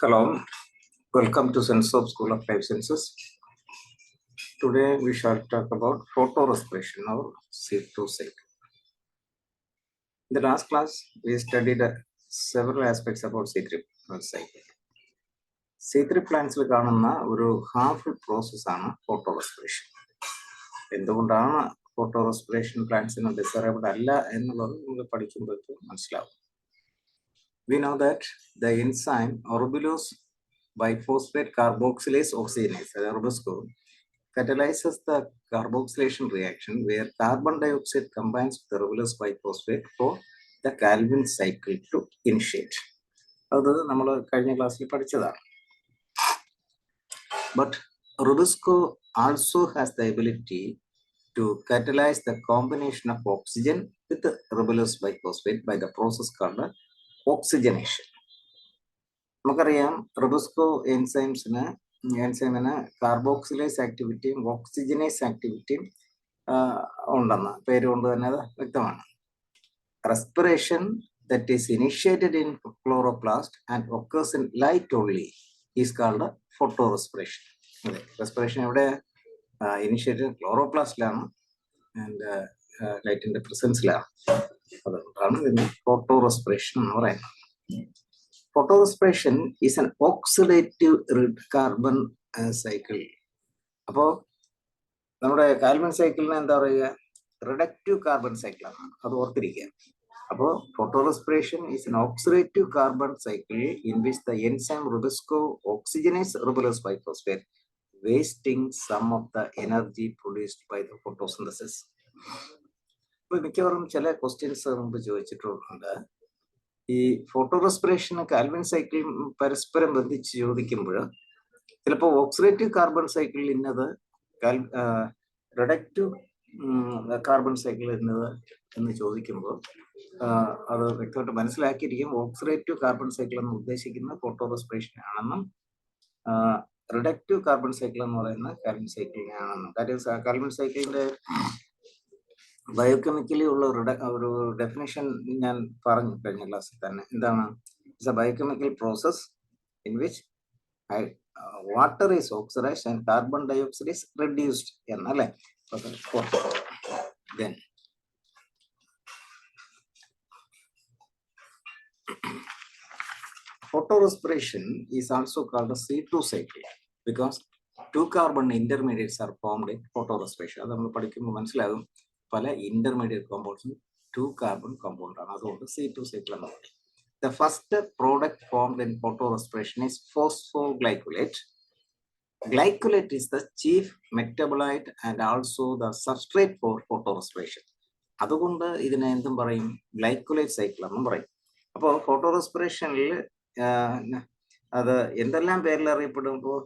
Hello, welcome to Sense School of Life Sciences. Today we shall talk about photorespiration or C2 cycle. In the last class, we studied several aspects about C3 cycle. C3 plants will കാണുന്ന ഒരു harmful process ആണ് photorespiration. എന്തുകൊണ്ടാണ് photorespiration plants desirable അല്ല എന്നുള്ളത് നമ്മൾ പഠിക്കുമ്പോൾ മനസ്സിലാവും. We know that the enzyme orbulose biphosphate carboxylase oxygenase, Rubisco, catalyzes the carboxylation reaction where carbon dioxide combines with the ribulose biphosphate for the Calvin cycle to initiate. That's what we studied in the class. But Rubisco also has the ability to catalyze the combination of oxygen with the ribulose biphosphate by the process called oxygenation. നമുക്കറിയാം Rubisco enzyme carboxylase activity, oxygenase activity ഉണ്ടെന്ന് പേര് കൊണ്ട് തന്നെ അത് വ്യക്തമാണ്. Respiration that is initiated in chloroplast and occurs in light only is called photorespiration. Respiration എവിടെ initiated chloroplastലാണ് and ലൈറ്റിന്റെ പ്രസൻസിലാണ്. അതുകൊണ്ടാണ് ഇതിന് photorespiration എന്ന് പറയുന്നത്. Photorespiration is an oxidative carbon cycle. അപ്പോൾ നമ്മുടെ കാൽവിൻ സൈക്കിളിന് എന്താ പറയുക, റിഡക്റ്റീവ് കാർബൺ സൈക്കിൾ ആണ്, അത് ഓർത്തിരിക്കുക. അപ്പോൾ photorespiration is an oxidative carbon cycle in which the enzyme Rubisco oxygenates ribulose biphosphate, wasting some of the energy produced by the photosynthesis. ഇപ്പോൾ മിക്കവാറും ചില ക്വസ്റ്റ്യൻസ് മുമ്പ് ചോദിച്ചിട്ടുണ്ട്. ഈ ഫോട്ടോറെസ്പിറേഷൻ കാൽവിൻ സൈക്കിൾ പരസ്പരം ബന്ധിച്ച് ചോദിക്കുമ്പോൾ ചിലപ്പോൾ ഓക്സിഡേറ്റീവ് കാർബൺ സൈക്കിൾ ഇന്നത് റിഡക്റ്റീവ് കാർബൺ സൈക്കിൾ ഇന്നത് എന്ന് ചോദിക്കുമ്പോൾ അത് വ്യക്തമായിട്ട് മനസ്സിലാക്കിയിരിക്കും. ഓക്സിഡേറ്റീവ് കാർബൺ സൈക്കിൾ എന്ന് ഉദ്ദേശിക്കുന്ന ഫോട്ടോറെസ്പിറേഷൻ ആണെന്നും റിഡക്റ്റീവ് കാർബൺ സൈക്കിൾ എന്ന് പറയുന്ന കാൽവിൻ സൈക്കിളിനാണെന്നും. കാര്യം കാൽവിൻ സൈക്കിളിന്റെ ബയോകെമിക്കലി ഉള്ള ഒരു ഡെഫിനേഷൻ ഞാൻ പറഞ്ഞു കഴിഞ്ഞ ക്ലാസ്സിൽ തന്നെ. എന്താണ്? It's A biochemical process in which water is oxidised and carbon dioxide is reduced എന്നല്ലേ. Then photorespiration is also called a C2 cycle because two carbon intermediates are formed in photorespiration. അത് നമ്മൾ പഠിക്കുമ്പോൾ മനസ്സിലാകും. പല ഇന്റർമീഡിയറ്റ് കോമ്പൗണ്ട്സും 2 കാർബൺ കോമ്പൗണ്ട് ആണ്. അതുകൊണ്ട് C2 cycle എന്ന് പറയും. The first product formed in photorespiration is phosphoglycolate. Glycolate is the chief metabolite and also the substrate for photorespiration. അതുകൊണ്ട് ഇതിനെ എന്തും പറയും, ഗ്ലൈക്കോലേറ്റ് സൈക്കിൾ എന്നും പറയും. അപ്പോൾ ഫോട്ടോറെസ്പിറേഷനിൽ അത് എന്തെല്ലാം പേരിൽ അറിയപ്പെടുമ്പോൾ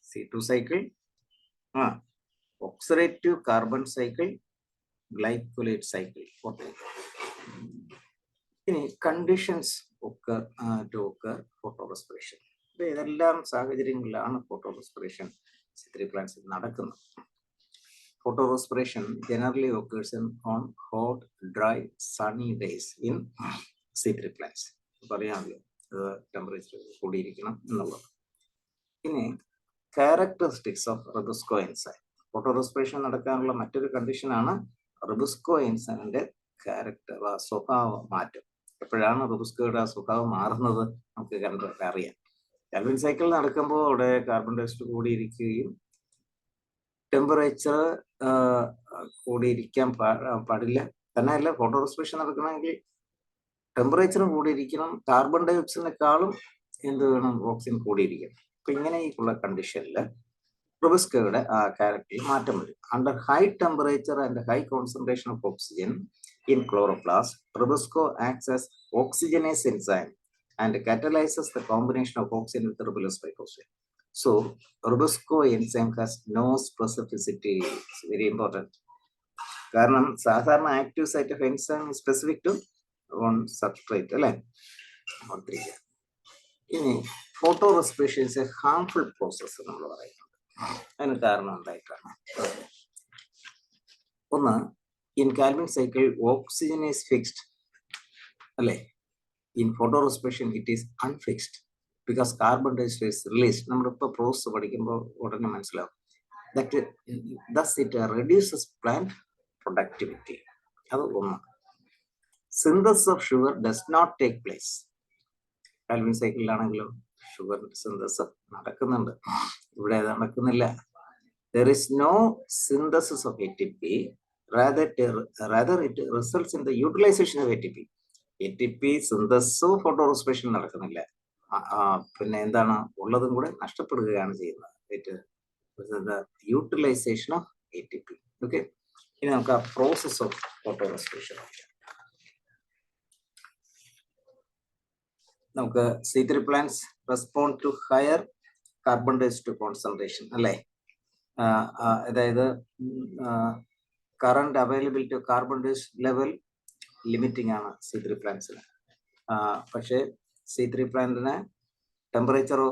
C2 cycle, oxidative carbon cycle, glycolate cycle. ഇനി കണ്ടീഷൻസ് to occur photorespiration. ഇതെല്ലാം സാഹചര്യങ്ങളിലാണ് ഫോട്ടോറെസ്പിറേഷൻ C3 പ്ലാന്റ്സിൽ നടക്കുന്നത്. Photorespiration generally occurs on hot, dry, sunny days in C3 plants. പറയാമല്ലോ ടെമ്പറേച്ചർ കൂടിയിരിക്കണം എന്നുള്ളത്. ഇനി characteristics of Rubisco enzyme. Photorespiration നടക്കാനുള്ള മറ്റൊരു കണ്ടീഷനാണ് Rubisco enzyme ക്യാരക്ടർ, സ്വഭാവ മാറ്റം. എപ്പോഴാണ് Rubiscoയുടെ സ്വഭാവം മാറുന്നത് നമുക്ക് അറിയാം. കാൽവിൻ സൈക്കിൾ നടക്കുമ്പോൾ അവിടെ കാർബൺ ഡയോക്സൈഡ് കൂടിയിരിക്കുകയും ടെമ്പറേച്ചർ കൂടിയിരിക്കാൻ പാടില്ല. തന്നെയല്ല, ഫോട്ടോറെസ്പിറേഷൻ നടക്കണമെങ്കിൽ ടെമ്പറേച്ചറും കൂടിയിരിക്കണം, കാർബൺ ഡയോക്സൈഡിനെക്കാളും എന്ത് വേണം, ഓക്സിജൻ കൂടിയിരിക്കണം. അപ്പൊ ഇങ്ങനെയുള്ള കണ്ടീഷനിൽ Rubiscoയുടെ character മാറ്റം വരും. Under high temperature and high concentration of oxygen in chloroplast, Rubisco acts as oxygenase enzyme and catalyzes the combination of oxygen with ribulose biphosphate. So Rubisco enzyme has no specificity. It's very important. കാരണം സാധാരണ active site of enzyme specific to one substrate അല്ലേ. ഇനി photorespiration is a harmful process നമ്മൾ പറയുന്നത്. അതിന് കാരണം എന്തായിട്ടാണ്? ഒന്ന്, in Calvin cycle oxygen is fixed അല്ലേ. In photorespiration it is unfixed. because carbon dioxide is released. നമ്മളിപ്പോൾ പ്രോസസ് പഠിക്കുമ്പോൾ ഉടനെ മനസ്സിലാവും. That thus it reduces plant productivity. അത് ഒന്ന്. Synthesis of sugar does not take place. Calvin സൈക്കിളിലാണെങ്കിലും sugar synthesis നടക്കുന്നുണ്ട്. ഇവിടെ നടക്കുന്നില്ല. There is no synthesis of ATP. Rather it results in the utilization of ATP. ATP synthesis photorespiration നടക്കുന്നില്ല. പിന്നെ എന്താണ് ഉള്ളതും കൂടെ നഷ്ടപ്പെടുകയാണ് ചെയ്യുന്നത്. The utilization of ATP. Okay. ഇനി നമുക്ക് ആ പ്രോസസ് ഓഫ് ഫോട്ടോറെസ്പിറേഷൻ നമുക്ക് C3 plants respond to higher carbon dioxide concentration അല്ലേ? അതായത് current availability of carbon dioxide level limiting ആണ് C3 പ്ലാന്റ്സിന്. പക്ഷേ C3 പ്ലാന്റിന് ടെമ്പറേച്ചറോ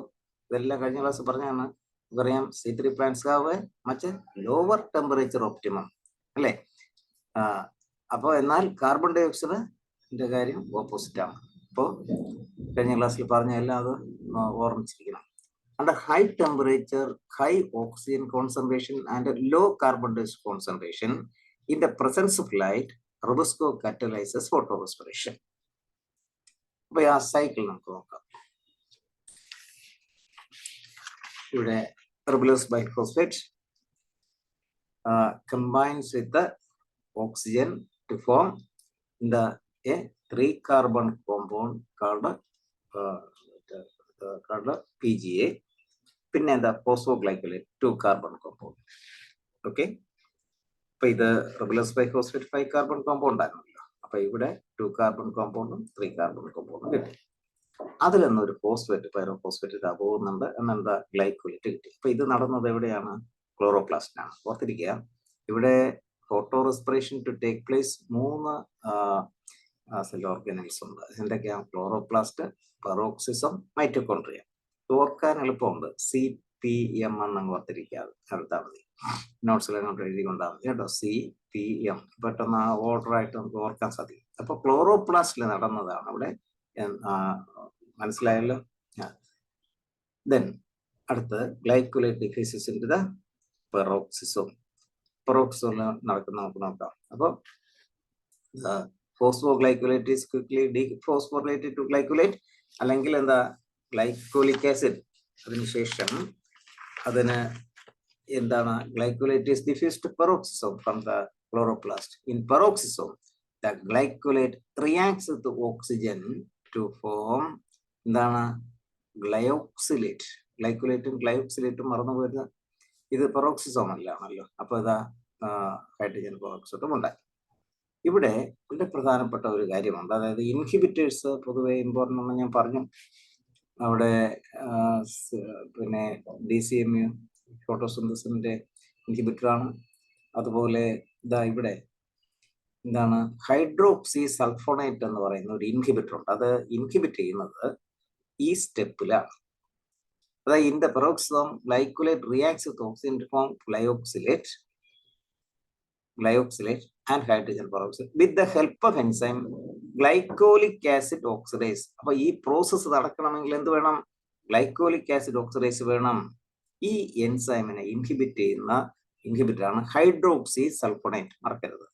ഇതെല്ലാം കഴിഞ്ഞ ക്ലാസ് പറഞ്ഞാണ്. നമുക്കറിയാം C3 plants have much lower temperature optimum അല്ലേ? അപ്പോൾ എന്നാൽ കാർബൺ ഡയോക്സൈഡിന്റെ കാര്യം ഓപ്പോസിറ്റ് ആണ്. അപ്പോൾ കഴിഞ്ഞ ക്ലാസ്സിൽ പറഞ്ഞ എല്ലാം അത് ഓർമ്മിച്ചിരിക്കണം. Under high temperature, high oxygen concentration and low carbon dioxide concentration, in the presence of light, rubisco catalyzes photorespiration. അപ്പോൾ ആ സൈക്കിൾ നമുക്ക് നോക്കാം. ഇവിടെ ribulose biphosphate combines with the oxygen to form a 3-carbon compound called PGA. പിന്നെ എന്താ phosphoglycolate 2-carbon compound. Okay, അപ്പൊ ഇത് ribulose biphosphate 5-carbon compound ആയിരുന്നല്ലോ. അപ്പൊ ഇവിടെ 2-carbon compound 3-carbon compound കിട്ടി. അതിലൊന്നൊരു ഫോസ്ഫേറ്റ് പൈറോഫോസ്ഫേറ്റ് ഇതാ പോകുന്നുണ്ട്. എന്നെന്താ ഗ്ലൈക്കോലേറ്റ് കിട്ടി. അപ്പൊ ഇത് നടന്നത് എവിടെയാണ്? ക്ലോറോപ്ലാസ്റ്റിനാണ്. ഓർത്തിരിക്കുക, ഇവിടെ photorespiration to take place 3 cell organelles ഉണ്ട്. എന്തൊക്കെയാണ്? Chloroplast, peroxisome, mitochondria. ഓർക്കാൻ എളുപ്പമുണ്ട്. CPM എന്നങ്ങ് ഓർത്തിരിക്കാതെ എടുത്താൽ മതി. നോട്ട്സിൽ അങ്ങോട്ട് എഴുതി കൊണ്ടാൽ മതി കേട്ടോ. CPM പെട്ടെന്ന് ആ ഓർഡർ ആയിട്ട് നമുക്ക് ഓർക്കാൻ സാധിക്കും. അപ്പൊ ക്ലോറോപ്ലാസ്റ്റിൽ നടന്നതാണ് അവിടെ. മനസ്സിലായല്ലോ? ദെൻ അടുത്ത് glycolate decreases in the peroxisome. Peroxisome നടക്കുന്ന നമുക്ക് നോക്കാം. അപ്പോൾ phosphoglycolate is quickly dephosphorylated to glycolate, അല്ലെങ്കിൽ എന്താ ഗ്ലൈക്കോളിക് ആസിഡ്. അതിനുശേഷം അതിന് എന്താണ്? Glycolate is diffused peroxisome from the chloroplast. In peroxisome the glycolate reacts with the oxygen to form എന്താണ്? ഗ്ലയോക്സിലേറ്റ്. ഗ്ലൈക്കോലേറ്റും ഗ്ലയോക്സിലേറ്റും മറന്നു പോരുന്നത്. ഇത് പെറോക്സിസം അല്ലാണല്ലോ. അപ്പൊ ഇതാ ഹൈഡ്രജൻ പെറോക്സൈഡും ഉണ്ടായി. ഇവിടെ വളരെ പ്രധാനപ്പെട്ട ഒരു കാര്യമുണ്ട്. അതായത് ഇൻഹിബിറ്റേഴ്സ് പൊതുവെ ഇമ്പോർട്ടൻ്റ് എന്ന് ഞാൻ പറഞ്ഞു. അവിടെ പിന്നെ DCMU ഫോട്ടോസിന്തസിന്റെ ഇൻഹിബിറ്ററാണ്. അതുപോലെ ഇതാ ഇവിടെ എന്താണ്? ഹൈഡ്രോക്സി സൾഫോണേറ്റ് എന്ന് പറയുന്ന ഒരു ഇൻഹിബിറ്റർ ഉണ്ട്. അത് ഇൻഹിബിറ്റ് ചെയ്യുന്നത് ഈ സ്റ്റെപ്പിലാണ്. അതായത് in the peroxisome glycolate reacts with oxygen to form glyoxylate and hydrogen peroxide with the help of enzyme glycolic acid oxidase. അപ്പൊ ഈ പ്രോസസ്സ് നടക്കണമെങ്കിൽ എന്ത് വേണം? ഗ്ലൈക്കോളിക് ആസിഡ് ഓക്സിഡേസ് വേണം. ഈ എൻസൈമിനെ ഇൻഹിബിറ്റ് ചെയ്യുന്ന ഇൻഹിബിറ്ററാണ് ഹൈഡ്രോക്സി സൾഫോണേറ്റ്. മറക്കരുത്.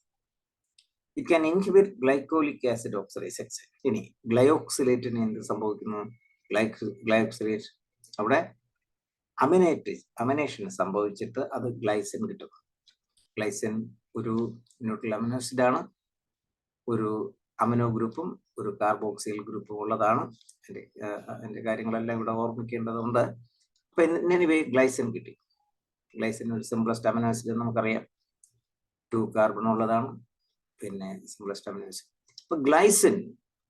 It can inhibit glycolic acid oxidase. ഇനി ഗ്ലയോക്സിലേറ്റിന് എന്ത് സംഭവിക്കുന്നു? ഗ്ലയോക്സിലേറ്റ് അവിടെ അമിനേഷൻ സംഭവിച്ചിട്ട് അത് ഗ്ലൈസിൻ കിട്ടും. ഗ്ലൈസിൻ ഒരു ന്യൂട്രൽ അമിനോ ആസിഡ് ആണ്. ഒരു അമിനോ ഗ്രൂപ്പും ഒരു കാർബോക്സിൽ ഗ്രൂപ്പും ഉള്ളതാണ്. അതിന്റെ കാര്യങ്ങളെല്ലാം ഇവിടെ ഓർമ്മിക്കേണ്ടതുണ്ട്. അപ്പൊ എനിവേ ഗ്ലൈസിൻ കിട്ടി. ഗ്ലൈസിൻ ഒരു സിംപ്ലസ്റ്റ് അമിനോ ആസിഡ് നമുക്കറിയാം. 2 കാർബൺ ഉള്ളതാണ്. പിന്നെ സിംപ്ലസ്റ്റ് അമിനോ ആസിഡ്. അപ്പൊ ഗ്ലൈസിൻ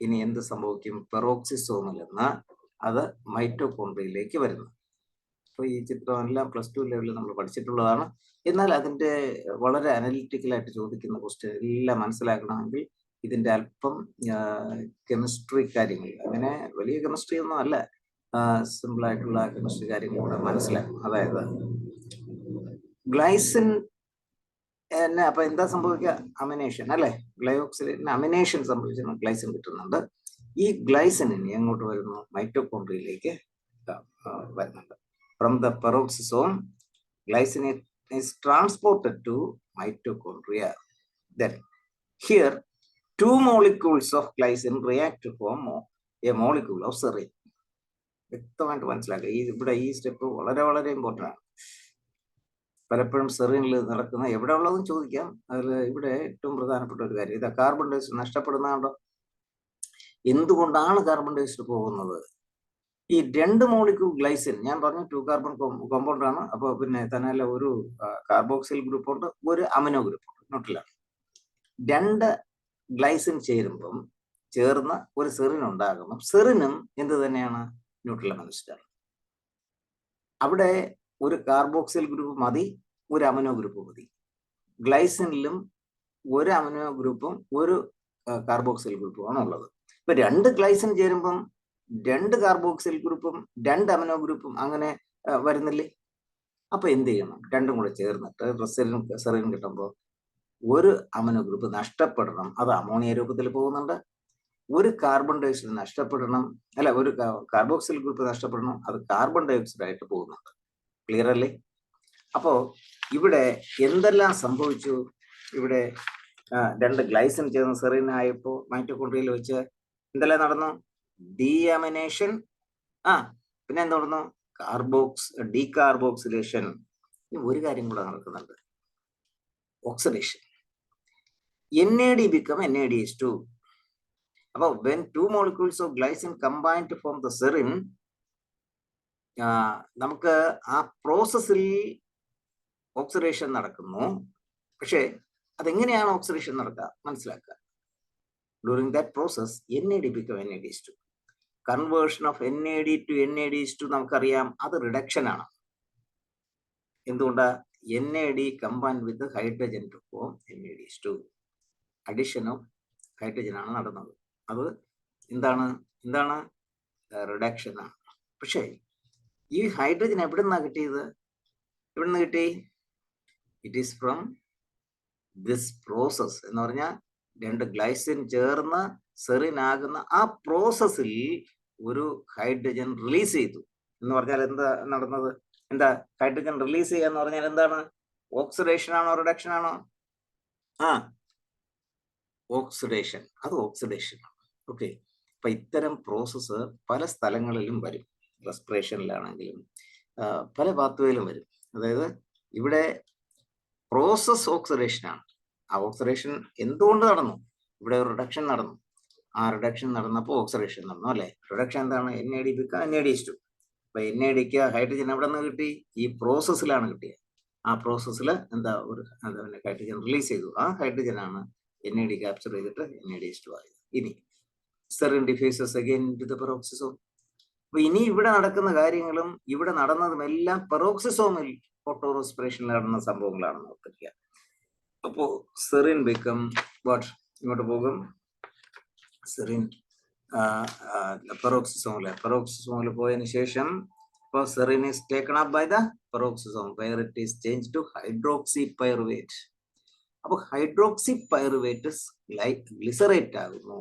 ഇനി എന്ത് സംഭവിക്കും? പെറോക്സിസോമിൽ നിന്ന് അത് മൈറ്റോകോൺട്രിയയിലേക്ക് വരുന്നു. അപ്പൊ ഈ ചിത്രം എല്ലാം +2 ലെവലിൽ നമ്മൾ പഠിച്ചിട്ടുള്ളതാണ്. എന്നാൽ അതിന്റെ വളരെ അനലിറ്റിക്കലായിട്ട് ചോദിക്കുന്ന ക്വസ്റ്റ്യൻ എല്ലാം മനസ്സിലാക്കണമെങ്കിൽ ഇതിന്റെ അല്പം കെമിസ്ട്രി കാര്യങ്ങൾ, അങ്ങനെ വലിയ കെമിസ്ട്രി ഒന്നും അല്ല, സിമ്പിൾ ആയിട്ടുള്ള കെമിസ്ട്രി കാര്യങ്ങൾ കൂടെ മനസ്സിലാക്കും. അതായത് ഗ്ലൈസിൻ അപ്പൊ എന്താ സംഭവിക്കുക? അമിനേഷൻ അല്ലെ? ഗ്ലയോക്സിലേറ്റിന് അമിനേഷൻ സംഭവിച്ചാൽ ഗ്ലൈസിൻ കിട്ടുന്നുണ്ട്. ഈ ഗ്ലൈസിൻ ഇനി എങ്ങോട്ട് വരുന്നു? മൈറ്റോകോൺട്രിയയിലേക്ക് വരുന്നുണ്ട്. From the peroxisome, glycine is transported to mitochondria. Then here 2 molecules of glycine react to form a molecule of serine. വ്യക്തമായിട്ട് മനസ്സിലാക്കുക. ഇവിടെ ഈ സ്റ്റെപ്പ് വളരെ വളരെ ഇമ്പോർട്ടൻ്റ് ആണ്. പലപ്പോഴും സെറീനിൽ നടക്കുന്ന എവിടെ ഉള്ളതും ചോദിക്കാം. അതിൽ ഇവിടെ ഏറ്റവും പ്രധാനപ്പെട്ട ഒരു കാര്യം ഇതാ, കാർബൺ ഡയോക്സൈഡ് നഷ്ടപ്പെടുന്നതാണോ? എന്തുകൊണ്ടാണ് കാർബൺ ഡയോക്സൈഡ് പോകുന്നത്? ഈ 2 മോളിക്യൂൾ ഗ്ലൈസിൻ, ഞാൻ പറഞ്ഞു 2 കാർബൺ കോമ്പൗണ്ട് ആണ്. അപ്പോൾ പിന്നെ തന്നെയല്ല, ഒരു കാർബോക്സിൽ ഗ്രൂപ്പ് ഉണ്ട്, ഒരു അമിനോ ഗ്രൂപ്പ് ഉണ്ട്, ന്യൂട്രലാണ്. 2 ഗ്ലൈസിൻ ചേർന്ന് ഒരു സെറിൻ ഉണ്ടാകുമ്പോൾ സെറിനും എന്ത് തന്നെയാണ്? ന്യൂട്രൽ അമിനോ ആസിഡാണ്. അവിടെ ഒരു കാർബോക്സിൽ ഗ്രൂപ്പ് മതി, ഒരു അമിനോ ഗ്രൂപ്പ് മതി. ഗ്ലൈസിനിലും ഒരു അമിനോ ഗ്രൂപ്പും ഒരു കാർബോക്സിൽ ഗ്രൂപ്പുമാണ് ഉള്ളത്. ഇപ്പൊ 2 ഗ്ലൈസിൻ ചേരുമ്പം 2 കാർബോക്സിൽ ഗ്രൂപ്പും 2 അമിനോ ഗ്രൂപ്പും അങ്ങനെ വരുന്നില്ലേ? അപ്പൊ എന്ത് ചെയ്യണം? രണ്ടും കൂടെ ചേർന്നിട്ട് സെറിൻ കിട്ടുമ്പോൾ ഒരു അമിനോ ഗ്രൂപ്പ് നഷ്ടപ്പെടണം, അത് അമോണിയ രൂപത്തിൽ പോകുന്നുണ്ട്. ഒരു കാർബൺ ഡയോക്സൈഡ് നഷ്ടപ്പെടണം, അല്ല ഒരു കാർബോക്സിൽ ഗ്രൂപ്പ് നഷ്ടപ്പെടണം, അത് കാർബൺ ഡയോക്സൈഡ് ആയിട്ട് പോകുന്നുണ്ട്. ക്ലിയർ അല്ലേ? അപ്പോ ഇവിടെ എന്തെല്ലാം സംഭവിച്ചു? ഇവിടെ 2 ഗ്ലൈസിൻ ചേർന്ന് സെറിൻ ആയപ്പോ മൈറ്റോകോൺട്രിയയിൽ വെച്ച് എന്തെല്ലാം നടന്നു? ഡീഅമിനേഷൻ, പിന്നെ എന്ത് നടന്നു? ഡീകാർബോക്സിലേഷൻ. ഒരു കാര്യം കൂടെ നടക്കുന്നുണ്ട്, ഓക്സിഡേഷൻ. NAD become NADH2. അപ്പോൾ when 2 molecules of glycine combine to form the serine, നമുക്ക് ആ പ്രോസസ്സിൽ ഓക്സിഡേഷൻ നടക്കുന്നു. പക്ഷേ അതെങ്ങനെയാണ് ഓക്സിഡേഷൻ നടക്കുക മനസ്സിലാക്കുക. During that process NAD become NADH2. Conversion of NAD to NADH2 നമുക്കറിയാം, അത് റിഡക്ഷൻ ആണ്. എന്തുകൊണ്ട്? NAD combined with hydrogen to form NADH2. Addition of hydrogen ആണ് നടന്നത്. അത് എന്താണ് റിഡക്ഷൻ ആണ്. പക്ഷേ ഈ ഹൈഡ്രജൻ എവിടെ നിന്നാണ് കിട്ടിയത്? കിട്ടി? It is from this process എന്ന് പറഞ്ഞാൽ 2 ഗ്ലൈസിൻ ചേർന്ന് സെറിൻ ആകുന്ന ആ പ്രോസസ്സിൽ ഒരു ഹൈഡ്രജൻ റിലീസ് ചെയ്തു എന്ന് പറഞ്ഞാൽ എന്താ നടന്നത്? ഹൈഡ്രജൻ റിലീസ് ചെയ്യുക എന്ന് പറഞ്ഞാൽ എന്താണ്? ഓക്സിഡേഷൻ ആണോ റിഡക്ഷൻ ആണോ? ഓക്സിഡേഷൻ. അത് ഓക്സിഡേഷൻ. ഓക്കെ. അപ്പൊ ഇത്തരം പ്രോസസ്സ് പല സ്ഥലങ്ങളിലും വരും. റെസ്പിറേഷനിലാണെങ്കിലും പല പാത്വേയിലും വരും. അതായത് ഇവിടെ പ്രോസസ് ഓക്സിഡേഷൻ ആണ്. ആ ഓക്സിഡേഷൻ എന്തുകൊണ്ട് നടന്നു? ഇവിടെ ഒരു റിഡക്ഷൻ നടന്നു. ആ റിഡക്ഷൻ നടന്നപ്പോൾ ഓക്സിഡേഷൻ നടന്നു, അല്ലെ? റിഡക്ഷൻ എന്താണ്? NAD become NADH2. അപ്പൊ NADക്ക് ഹൈഡ്രജൻ എവിടെ നിന്ന് കിട്ടി? ഈ പ്രോസസ്സിലാണ് കിട്ടിയത്. ആ പ്രോസസ്സിൽ ഒരു ഹൈഡ്രജൻ റിലീസ് ചെയ്തു. ആ ഹൈഡ്രജനാണ് NAD ക്യാപ്ചർ ചെയ്തിട്ട് NADH2 ആയത്. ഇനി serine diffuses again into the peroxisome. അപ്പൊ ഇനി ഇവിടെ നടക്കുന്ന കാര്യങ്ങളും ഇവിടെ നടന്നതും എല്ലാം പെറോക്സിസോമിൽ ഫോട്ടോറെസ്പിറേഷനിൽ നടന്ന സംഭവങ്ങളാണെന്ന് ഓർത്തിരിക്കുക. അപ്പോ സെറിൻ ബിക്കം വാട്ട്? ഇങ്ങോട്ട് പോകും. സെറിൻ പെറോക്സിസോമിൽ പോയതിനു ശേഷം ഇപ്പോൾ serine is taken up by the peroxisome where it is changed to hydroxypyruvate. അപ്പൊ ഹൈഡ്രോക്സിപൈറുവേറ്റ് ഗ്ലിസറേറ്റ് ആകുന്നു.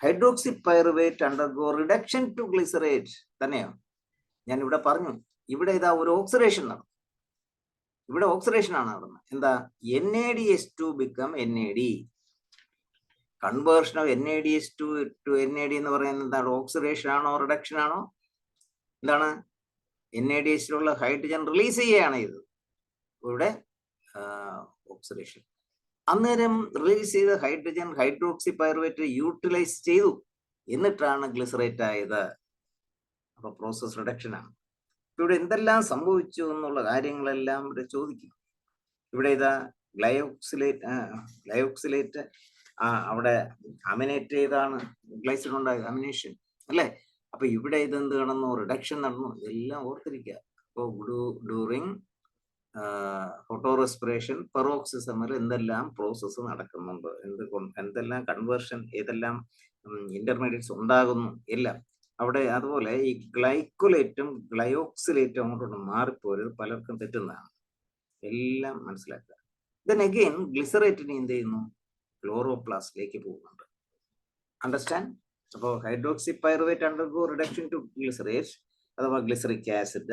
ഹൈഡ്രോക്സിപൈറുവേറ്റ് അണ്ടർഗോ റിഡക്ഷൻ ടു ഗ്ലിസറേറ്റ് തന്നെയോ? ഞാൻ ഇവിടെ പറഞ്ഞു, ഇവിടെ ഇതാ ഒരു ഓക്സിഡേഷൻ നടന്നു. ഇവിടെ ഓക്സിഡേഷൻ ആണ് നടന്നത്. എന്താ? NADH2 become NAD. Conversion of NADH2 to NAD എന്ന് പറയുന്നത് എന്താണ്? ഓക്സിഡേഷൻ ആണോ റിഡക്ഷൻ ആണോ? എന്താണ്? NADH2 ഹൈഡ്രജൻ റിലീസ് ചെയ്യുകയാണ് ഇത്. ഇവിടെ ഓക്സിഡേഷൻ. അന്നേരം റിലീസ് ചെയ്ത ഹൈഡ്രജൻ ഹൈഡ്രോക്സിപൈറുവേറ്റ് യൂട്ടിലൈസ് ചെയ്തു, എന്നിട്ടാണ് ഗ്ലിസറേറ്റ് ആയത്. അപ്പൊ പ്രോസസ് റിഡക്ഷൻ ആണ്. ഇവിടെ എന്തെല്ലാം സംഭവിച്ചു എന്നുള്ള കാര്യങ്ങളെല്ലാം ഇവിടെ ചോദിക്കും. ഇവിടെ ഇതാ ഗ്ലയോക്സിലേറ്റ് അവിടെ അമിനേറ്റ് ചെയ്താണ് ഗ്ലൈസിൻ ഉണ്ടായത്, അമിനേഷൻ അല്ലെ? അപ്പൊ ഇവിടെ ഇതെന്ത് നടന്നു? റിഡക്ഷൻ നടന്നു. ഇതെല്ലാം ഓർത്തിരിക്കുക. അപ്പോ ഡ്യൂറിങ് ഫോട്ടോറെസ്പിറേഷൻ പെറോക്സിസമിൽ എന്തെല്ലാം പ്രോസസ്സ് നടക്കുന്നുണ്ട്, എന്തെല്ലാം കൺവേർഷൻ, ഏതെല്ലാം ഇന്റർമീഡിയറ്റ്സ് ഉണ്ടാകുന്നു എല്ലാം അവിടെ. അതുപോലെ ഈ ഗ്ലൈക്കോലേറ്റും ഗ്ലയോക്സിലേറ്റും അങ്ങോട്ടൊന്ന് മാറിപ്പോരുത്, പലർക്കും തെറ്റുന്നതാണ്. എല്ലാം മനസ്സിലാക്കുക. ദെൻ അഗെയിൻ ഗ്ലിസറേറ്റിന് എന്ത് ചെയ്യുന്നു? ക്ലോറോപ്ലാസ്റ്റിലേക്ക് പോകുന്നുണ്ട്. Understand? So hydroxypyruvate undergo reduction to glycerate, otherwise glyceric acid.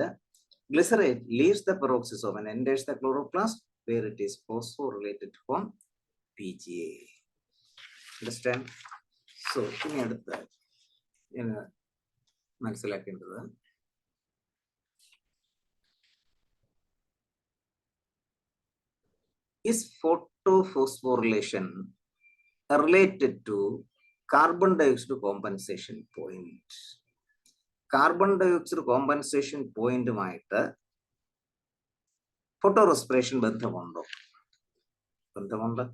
Glycerate leaves the peroxisome and enters the chloroplast where it is phosphorylated to form PGA. Understand? So, മനസ്സിലാക്കേണ്ടത് is photophosphorylation related to carbon dioxide compensation point. Carbon dioxide compensation point മായിട്ട് photorespiration ബന്ധമുണ്ടോ? ബന്ധമുണ്ട്.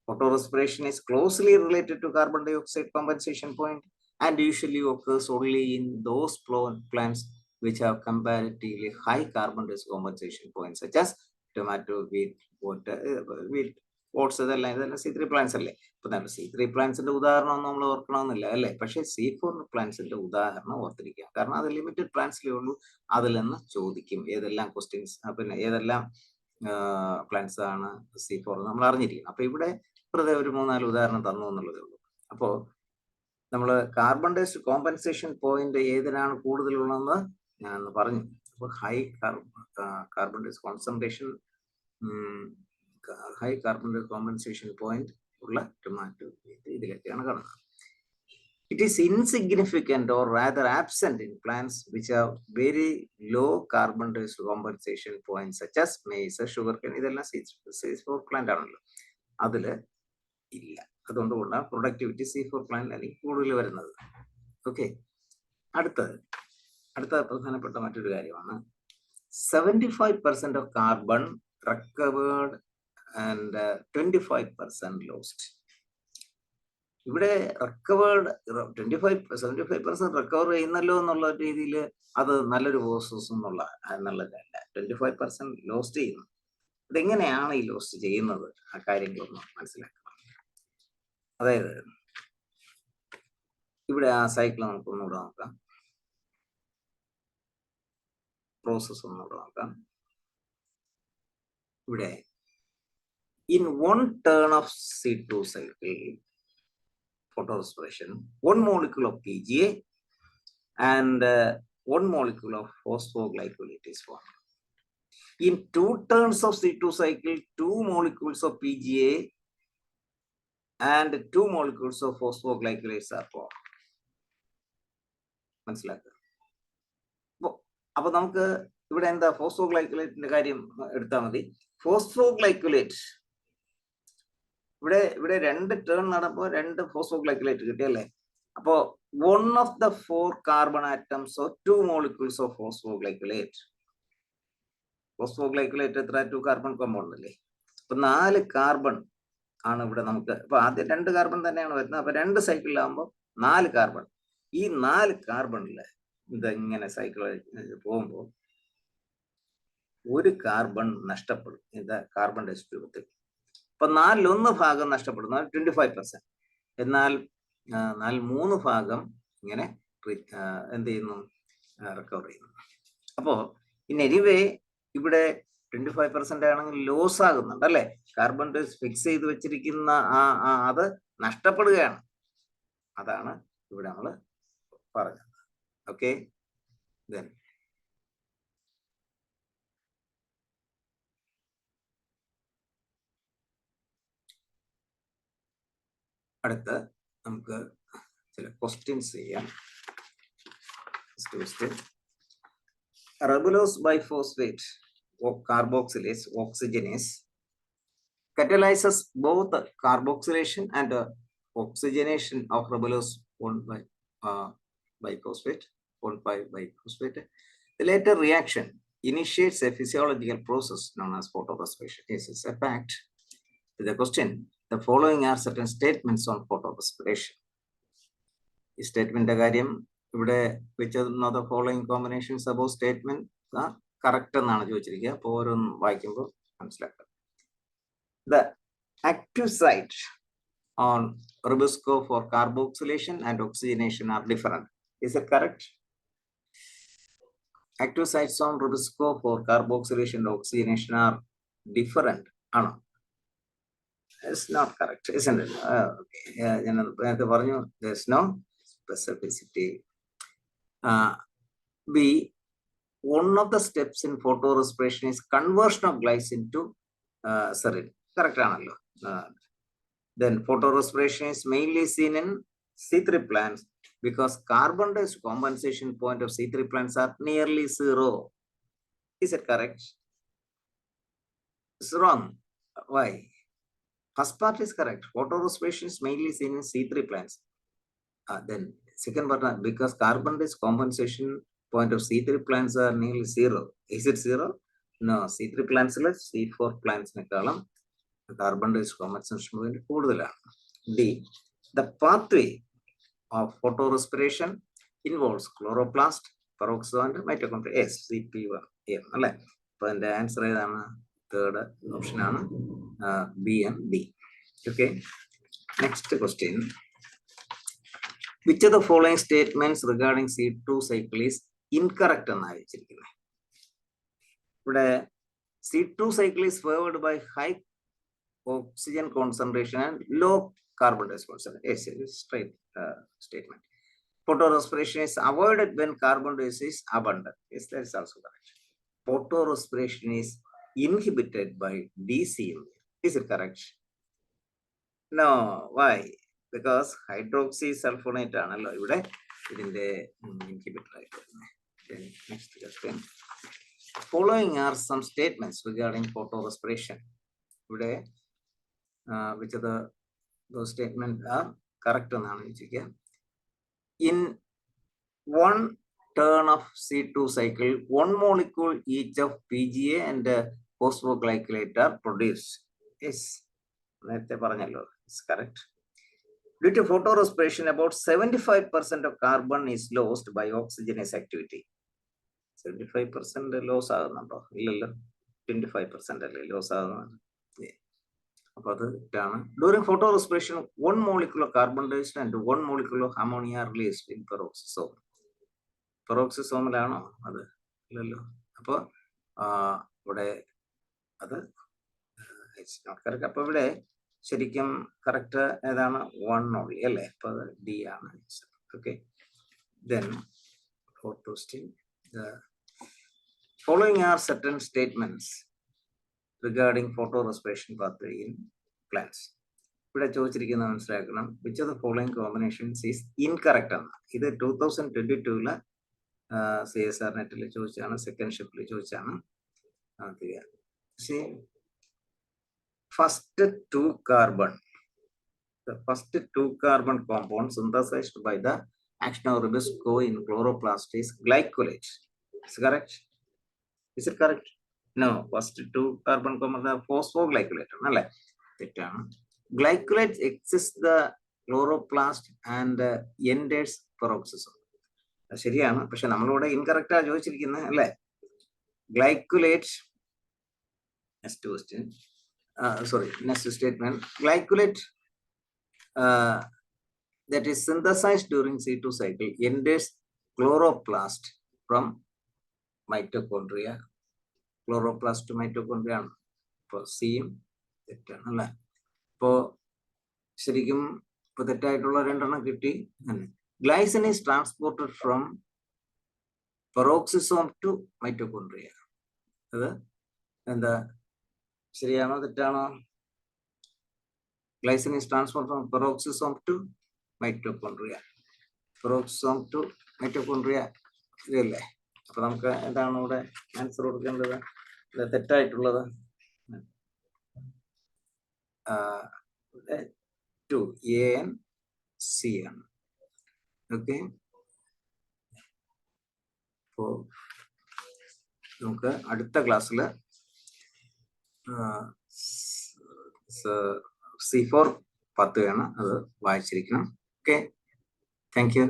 Photorespiration is closely related to carbon dioxide compensation point and usually occurs only in those plants which have comparatively high carbon dioxide compensation points, such as tomato, wheat, oats, C3 plants. C3 plants ഉദാഹരണം നമ്മൾ ഓർക്കണമെന്നില്ല അല്ലേ, പക്ഷേ C4 പ്ലാന്റ്സിന്റെ ഉദാഹരണം ഓർത്തിരിക്കുക, കാരണം അത് limited പ്ലാന്റ്സിലേ ഉള്ളൂ. അതിൽ നിന്ന് ചോദിക്കും ഏതെല്ലാം ക്വസ്റ്റ്യൻസ്, പിന്നെ ഏതെല്ലാം പ്ലാന്റ്സ് ആണ് C4 നമ്മൾ അറിഞ്ഞിരിക്കണം. അപ്പൊ ഇവിടെ വെറുതെ ഒരു 3-4 ഉദാഹരണം തന്നു എന്നുള്ളതേ ഉള്ളൂ. അപ്പോ നമ്മൾ കാർബൺ ഡയോക്സൈഡ് കോമ്പൻസേഷൻ പോയിന്റ് ഏതിനാണ് കൂടുതലുള്ളതെന്ന് ഞാൻ പറഞ്ഞു. അപ്പോൾ high carbon dioxide concentration, high carbon dioxide compensation point ഉള്ള ടൊമാറ്റോ ഇതിലൊക്കെയാണ് കാണുന്നത്. It is insignificant or rather absent in plants which have very low carbon dioxide compensation points such as maize, sugarcane. ഇതെല്ലാം C4 plant ആണല്ലോ, അതിൽ ഇല്ല. അതുകൊണ്ടാണ് productivity C4 പ്ലാന്റിലാണ് കൂടുതൽ വരുന്നത്. Okay, അടുത്ത പ്രധാനപ്പെട്ട മറ്റൊരു കാര്യമാണ് 75% of carbon recovered and 25% lost. ഇവിടെ റിക്കവേർഡ് 75% റിക്കവർ ചെയ്യുന്നല്ലോ എന്നുള്ള രീതിയിൽ അത് നല്ലൊരു പ്രോസസ് എന്നുള്ളതല്ല. 25% ലോസ്റ്റ് ചെയ്യുന്നു. ഇതെങ്ങനെയാണ് ഈ ലോസ്റ്റ് ചെയ്യുന്നത്, ആ കാര്യങ്ങളൊന്ന് മനസ്സിലാക്കണം. അതായത് ഇവിടെ ആ സൈക്കിൾ നമുക്ക് ഒന്നുകൂടെ നോക്കാം, പ്രോസസ് ഒന്നുകൂടെ നോക്കാം. ഇവിടെ in one turn of C2 cycle photorespiration, 1 molecule of PGA and 1 molecule of phosphoglycolate is formed. In 2 turns of C2 cycle, 2 molecules of PGA and 2 molecules of phosphoglycolates are formed. മനസ്സിലാക്കുക. അപ്പൊ നമുക്ക് ഇവിടെ എന്താ ഫോസ്ഫോഗ്ലൈക്കലേറ്റിന്റെ കാര്യം എടുത്താൽ മതി. ഫോസ്ഫോഗ്ലൈക്കലേറ്റ് ഇവിടെ 2 ടേൺ നടക്കുമ്പോൾ 2 ഫോസ്ഫോഗ്ലൈക്കലേറ്റ് കിട്ടിയല്ലേ. അപ്പോ 1 of the 4 carbon atoms or 2 molecules of phosphoglycolate. ഫോസ്ഫോഗ്ലൈക്കലേറ്റ് എത്ര? 2 കാർബൺ കോമ്പൗണ്ട് അല്ലേ. അപ്പൊ 4 കാർബൺ ആണ് ഇവിടെ നമുക്ക്. അപ്പൊ ആദ്യം 2 കാർബൺ തന്നെയാണ് വരുന്നത്. അപ്പൊ 2 സൈക്കിളിലാകുമ്പോൾ 4 കാർബൺ. ഈ 4 കാർബണില് ഇതെങ്ങനെ സൈക്കിൾ പോകുമ്പോൾ 1 കാർബൺ നഷ്ടപ്പെടും. ഇത് കാർബൺ ഡയോക്സൈഡ് രൂപത്തിൽ. അപ്പൊ 4/1 ഭാഗം നഷ്ടപ്പെടുന്നു, 25%. എന്നാൽ 4/3 ഭാഗം ഇങ്ങനെ എന്ത് ചെയ്യുന്നു, റിക്കവർ ചെയ്യുന്നു. അപ്പോ ഇൻ എനിവേ ഇവിടെ 25% ആണെങ്കിൽ ലോസ് ആകുന്നുണ്ട് അല്ലെ. കാർബൺ ഡയോക്സൈഡ് ഫിക്സ് ചെയ്ത് വെച്ചിരിക്കുന്ന അത് നഷ്ടപ്പെടുകയാണ്. അതാണ് ഇവിടെ നമ്മൾ പറഞ്ഞത്. ഓക്കെ, then അടുത്ത നമുക്ക് ചില ക്വസ്റ്റ്യൻസ് ചെയ്യാം. Ribulose biphosphate carboxylase oxygenase catalyzes both carboxylation and oxygenation of ribulose 1,5-biphosphate. The later reaction initiates a physiological process known as photorespiration. This is a fact. The question: the following are certain statements on photorespiration. This statement കാര്യം ഇവിടെ which of the following combinations above statement correct എന്നാണ് ചോദിച്ചിരിക്കുക. അപ്പോൾ ഓരോന്നും വായിക്കുമ്പോൾ മനസ്സിലാക്കാം. The active site on riboscope for carboxylation and oxygenation are different. Is it correct? Active sites on riboscope for carboxylation and oxygenation are different. ആണോ? It's not correct, isn't it? Okay. There's no specificity. B, one of the steps in photorespiration is conversion of glycine to serine. Correct. Then photorespiration is mainly seen in C3 plants because carbon-based compensation point of C3 plants are nearly zero. Is it correct? It's wrong. Why? First part is correct. Photorespiration is mainly seen in C3 plants. Then second part, because carbon-based compensation point of C3 plants are nearly zero. Is it zero? No. C3 plants less, C4 plants column. Carbon-based compensation point കൂടുതലാണ്. D, the pathway of photorespiration involves chloroplast, peroxide, and mitochondria. Yes, CP1. So the answer is third option B and D. Okay. Next question. Which of the following statements regarding C2 cycle is incorrect? C2 cycle is favored by high oxygen concentration and low carbon dioxide concentration. Yes, it is straight statement. Photorespiration is avoided when carbon dioxide is abundant. Yes, that is also correct. Photorespiration is inhibited by DCM. Is it correct? No. Why? Because hydroxysulfonate ആണല്ലോ ഇവിടെ ഇതിന്റെ inhibitor. Next question. Following are some statements regarding photorespiration. Today, which of those statements are correct? In one turn of C2 cycle, one molecule each of PGA and phosphoglycolate are produced. Yes, it's correct. Due to photorespiration, about 75% of carbon is lost by oxygenous activity. 75% loss ആകുന്നുണ്ടോ? ഇല്ലല്ലോ. 25% അല്ലേ loss ആകുന്നത്. അപ്പൊ അത് ഇതാണ്. During photorespiration, one molecule of carbon dioxide and one molecule of ammonia are released in peroxisome. പെറോക്സിസോമിലാണോ അത്? ഇല്ലല്ലോ. അപ്പൊ ഇവിടെ അത് ഇറ്റ്സ് നോട്ട് കറക്റ്റ്. അപ്പൊ ഇവിടെ ശരിക്കും കറക്റ്റ് ഏതാണ്? 1 only അല്ലേ? അപ്പൊ അത് ഡി ആണ്. Okay. Then fourth question. The following are certain statements regarding photorespiration pathway in plants. ഇവിടെ ചോദിച്ചിരിക്കുന്ന മനസ്സിലാക്കണം. Which of the following combinations is incorrect ആണ്. ഇത് 2022 CSR നെറ്റിൽ ചോദിച്ചാണ്, സെക്കൻഡ് ഷിഫ്റ്റിൽ ചോദിച്ചാണ്. First two carbon compound synthesized by the action of ribosco in chloroplast is glycolate. Is correct? Is it correct? No. First two carbon compound are phosphoglycolate. Glycolate exists the chloroplast and enters peroxisome. ശരിയാണ്. പക്ഷെ നമ്മളിവിടെ ഇൻകറക്റ്റാ ചോദിച്ചിരിക്കുന്നത് അല്ലേ? Glycolate. Next question. Next statement. Glycolate that is synthesized during C2 cycle enters chloroplast from mitochondria. Chloroplast to mitochondria. ഇപ്പോൾ സിയും തെറ്റാണ് അല്ലേ? ഇപ്പോ ശരിക്കും ഇപ്പൊ തെറ്റായിട്ടുള്ള രണ്ടെണ്ണം കിട്ടി. Glycine is transported from peroxisome to mitochondria. അത് എന്താ ശരിയാണോ തെറ്റാണോ? Glycine is transferred from peroxisome to mitochondria. Peroxisome to mitochondria ഇതല്ലേ? അപ്പൊ നമുക്ക് എന്താണ് ഇവിടെ ആൻസർ കൊടുക്കേണ്ടത്? തെറ്റായിട്ടുള്ളത് 2 A and C ആണ്. ഓക്കെ. അപ്പോ നമുക്ക് അടുത്ത ക്ലാസ്സിൽ C4 10 ആണ്, അത് വായിച്ചിരിക്കണം. ഓക്കെ. Thank you.